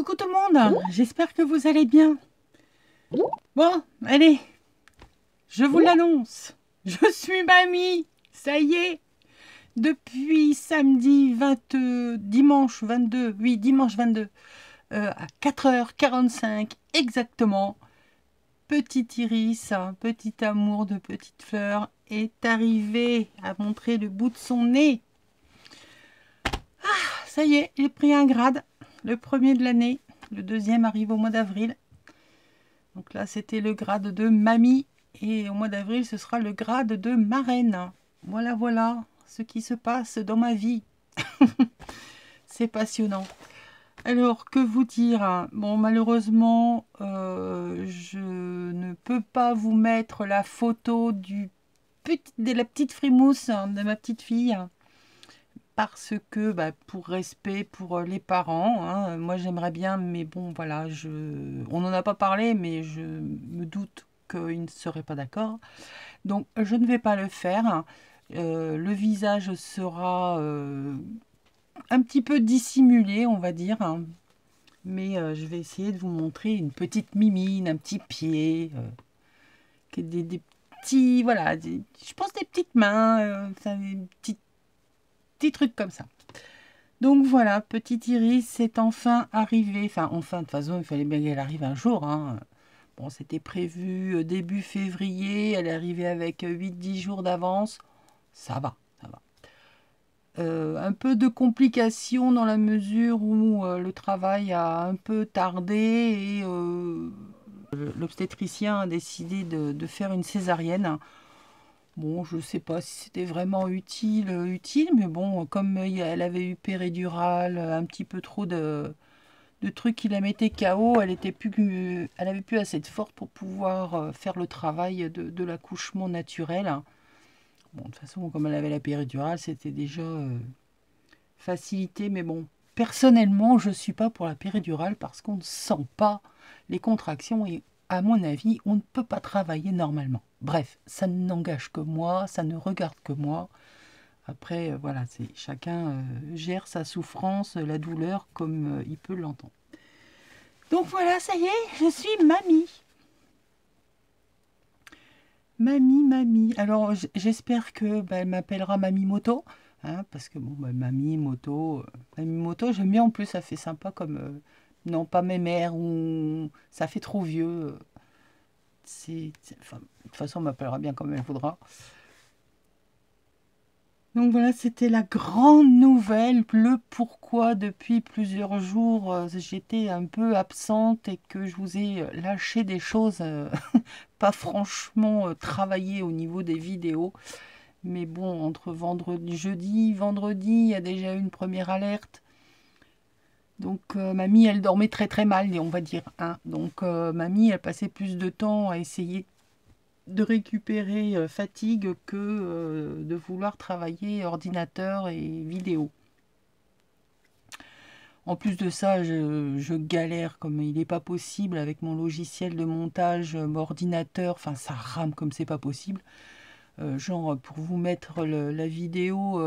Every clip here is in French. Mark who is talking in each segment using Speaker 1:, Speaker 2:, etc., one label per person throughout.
Speaker 1: Coucou tout le monde, j'espère que vous allez bien. Bon, allez, je vous l'annonce, je suis mamie, ça y est, depuis samedi 20, dimanche 22, oui, dimanche 22, à 4h45 exactement, petit Iris, un petit amour de petite fleur, est arrivé à montrer le bout de son nez. Ah, ça y est, il a pris un grade, le premier de l'année, le deuxième arrive au mois d'avril. Donc là, c'était le grade de mamie. Et au mois d'avril, ce sera le grade de marraine. Voilà, voilà ce qui se passe dans ma vie. C'est passionnant. Alors, que vous dire? Bon, malheureusement, je ne peux pas vous mettre la photo de la petite frimousse de ma petite fille. Parce que, pour respect pour les parents, hein, moi j'aimerais bien, mais bon, voilà, on n'en a pas parlé, mais je me doute qu'ils ne seraient pas d'accord. Donc, je ne vais pas le faire. Le visage sera un petit peu dissimulé, on va dire. Hein. Mais je vais essayer de vous montrer une petite mimine, un petit pied, des petits, voilà, je pense des petites mains, des petits trucs comme ça. Donc voilà, petite Iris c'est enfin arrivé. Enfin, de toute façon, il fallait bien qu'elle arrive un jour. Hein. Bon, c'était prévu début février. Elle est arrivée avec 8-10 jours d'avance. Ça va, ça va. Un peu de complications dans la mesure où le travail a un peu tardé et l'obstétricien a décidé de faire une césarienne. Bon, je ne sais pas si c'était vraiment utile, mais bon, comme elle avait eu péridurale, un petit peu trop de trucs qui la mettaient KO, elle avait plus assez de force pour pouvoir faire le travail de l'accouchement naturel. Bon, de toute façon, comme elle avait la péridurale, c'était déjà facilité, mais bon, personnellement, je ne suis pas pour la péridurale parce qu'on ne sent pas les contractions et à mon avis, on ne peut pas travailler normalement. Bref, ça n'engage que moi, ça ne regarde que moi. Après, voilà, c'est chacun gère sa souffrance, la douleur comme il peut l'entendre. Donc voilà, ça y est, je suis mamie. Mamie. Alors j'espère que elle m'appellera Mamie Moto, hein, parce que bon, Mamie Moto, j'aime bien en plus, ça fait sympa comme non pas mémère ou ça fait trop vieux. Enfin, de toute façon, on m'appellera bien comme elle voudra. Donc voilà, c'était la grande nouvelle, le pourquoi depuis plusieurs jours j'étais un peu absente et que je vous ai lâché des choses pas franchement travaillées au niveau des vidéos. Mais bon, entre vendredi, il y a déjà eu une première alerte. Donc mamie, elle dormait très très mal, on va dire. Hein. Donc mamie, elle passait plus de temps à essayer de récupérer fatigue que de vouloir travailler ordinateur et vidéo. En plus de ça, je galère comme il n'est pas possible avec mon logiciel de montage, mon ordinateur, enfin ça rame comme c'est pas possible. Genre pour vous mettre la vidéo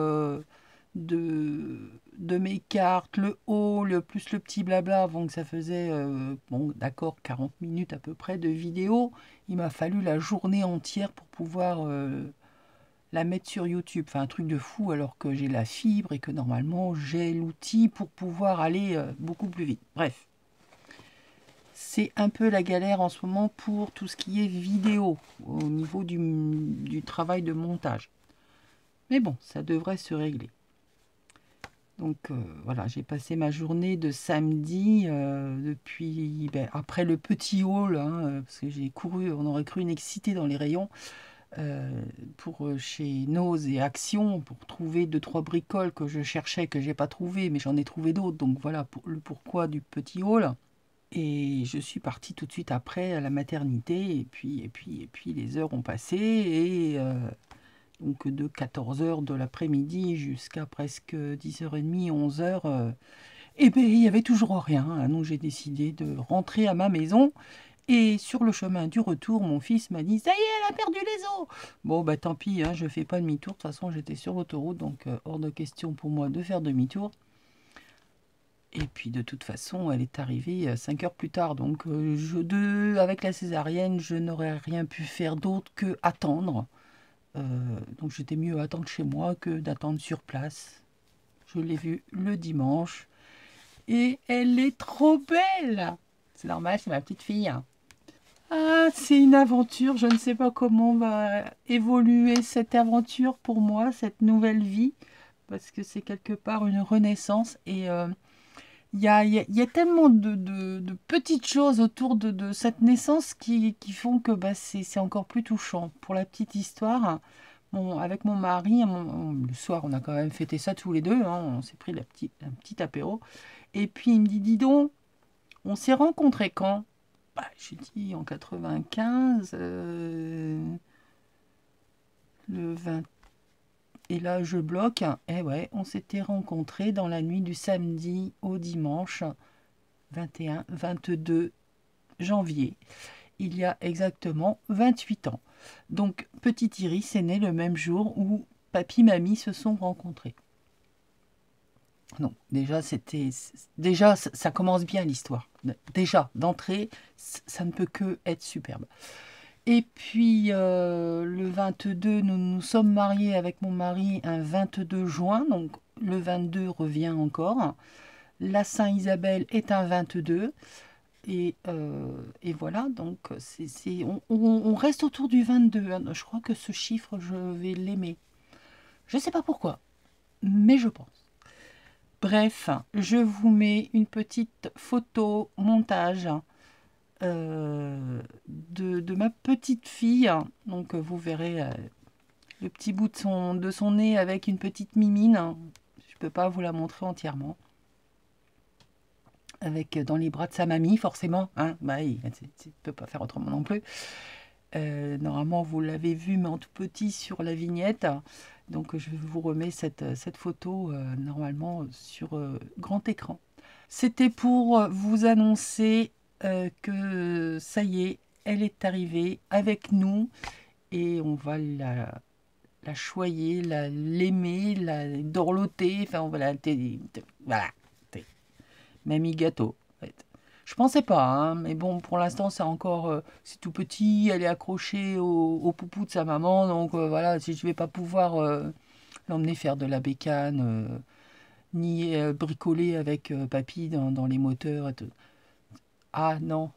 Speaker 1: de mes cartes, le haul, plus le petit blabla, avant que ça faisait, bon d'accord, 40 minutes à peu près de vidéo. Il m'a fallu la journée entière pour pouvoir la mettre sur YouTube. Enfin, un truc de fou alors que j'ai la fibre et que normalement j'ai l'outil pour pouvoir aller beaucoup plus vite. Bref, c'est un peu la galère en ce moment pour tout ce qui est vidéo au niveau du travail de montage. Mais bon, ça devrait se régler. Donc voilà, j'ai passé ma journée de samedi depuis après le petit haul, hein, parce que j'ai couru, on aurait cru une excitée dans les rayons, pour chez Nose et Action pour trouver 2-3 bricoles que je cherchais, que j'ai pas trouvé, mais j'en ai trouvé d'autres. Donc voilà le pourquoi du petit haul. Et je suis partie tout de suite après à la maternité, et puis les heures ont passé, et donc de 14h de l'après-midi jusqu'à presque 10h30, 11h, et bien il n'y avait toujours rien. Hein. Donc j'ai décidé de rentrer à ma maison, et sur le chemin du retour, mon fils m'a dit « Ça y est, elle a perdu les os !» Bon, bah tant pis, hein, je fais pas demi-tour, de toute façon j'étais sur l'autoroute, donc hors de question pour moi de faire demi-tour. Et puis de toute façon, elle est arrivée 5 heures plus tard. Donc avec la césarienne, je n'aurais rien pu faire d'autre que attendre. Donc j'étais mieux attendre chez moi que d'attendre sur place. Je l'ai vue le dimanche. Et elle est trop belle. C'est normal, c'est ma petite fille. Ah, c'est une aventure. Je ne sais pas comment va évoluer cette aventure pour moi, cette nouvelle vie. Parce que c'est quelque part une renaissance. Et il y a tellement de petites choses autour de cette naissance qui font que bah, c'est encore plus touchant. Pour la petite histoire, avec mon mari, le soir, on a quand même fêté ça tous les deux. Hein, on s'est pris un petit apéro. Et puis, il me dit, dis donc, on s'est rencontrés quand? Bah, j'ai dit en 95, le 20. Et là, je bloque. Eh ouais, on s'était rencontrés dans la nuit du samedi au dimanche 21-22 janvier. Il y a exactement 28 ans. Donc, petit Iris est né le même jour où papy, mamie se sont rencontrés. Non, déjà ça commence bien l'histoire. Déjà d'entrée, ça ne peut que être superbe. Et puis le 22, nous nous sommes mariés avec mon mari un 22 juin, donc le 22 revient encore. La Saint-Isabelle est un 22. Et voilà, donc on reste autour du 22. Hein. Je crois que ce chiffre, je vais l'aimer. Je ne sais pas pourquoi, mais je pense. Bref, je vous mets une petite photo montage de ma petite fille. Donc vous verrez le petit bout de son nez avec une petite mimine. Je ne peux pas vous la montrer entièrement. Avec dans les bras de sa mamie, forcément. Hein, bah, il ne peut pas faire autrement non plus. Normalement, vous l'avez vu, mais en tout petit sur la vignette. Donc, je vous remets cette photo normalement sur grand écran. C'était pour vous annoncer que ça y est, elle est arrivée avec nous et on va la choyer, l'aimer, la dorloter. Enfin, voilà, voilà, mamie gâteau. En fait. Je pensais pas, hein, mais bon, pour l'instant, c'est tout petit, elle est accrochée au poupou de sa maman, donc voilà, si je vais pas pouvoir l'emmener faire de la bécane, ni bricoler avec papy dans les moteurs et tout. Ah non,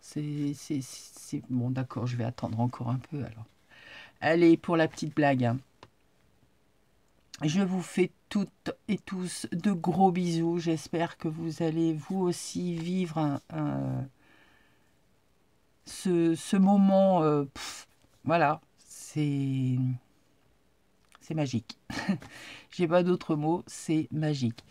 Speaker 1: bon, d'accord, je vais attendre encore un peu alors. Allez, pour la petite blague. Hein. Je vous fais toutes et tous de gros bisous. J'espère que vous allez vous aussi vivre ce moment. Voilà, c'est magique. J'ai pas d'autres mots, c'est magique.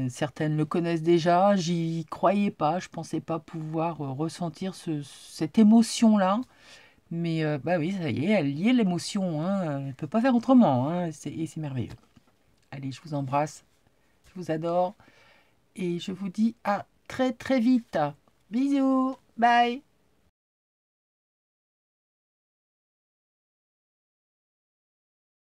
Speaker 1: Certaines le connaissent déjà, j'y croyais pas, je pensais pas pouvoir ressentir cette émotion-là. Mais bah oui, ça y est, elle y est l'émotion, hein, elle peut pas faire autrement, hein, et c'est merveilleux. Allez, je vous embrasse, je vous adore, et je vous dis à très très vite. Bisous, bye.